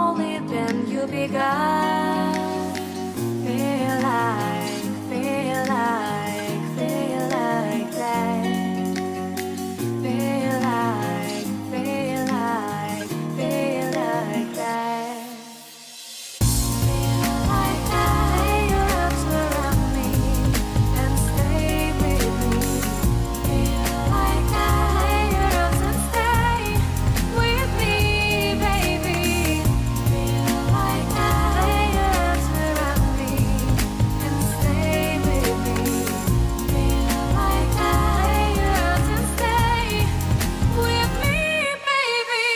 only then you begun. Feel like, feel like, feel like that. Feel like, feel like, feel like that. Feel like that. Lay your arms around me and stay with me. Feel like that. Lay your arms and stay with me, baby. Feel like that. Lay your arms around me and stay with me. Feel like that. Lay your arms and stay with me, baby.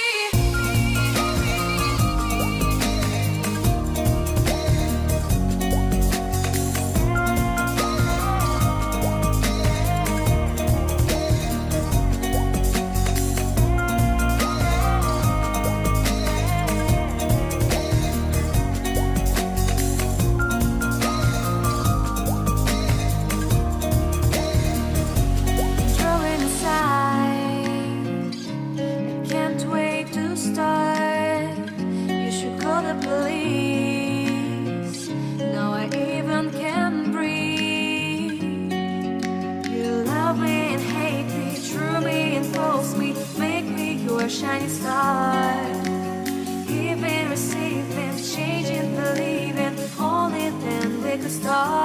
Throwing aside, I can't wait to start. You should call the police. Now I even can breathe. You love me and hate me, true me and false me, make me your shining star. Giving, receiving, changing, believing, only then we could start.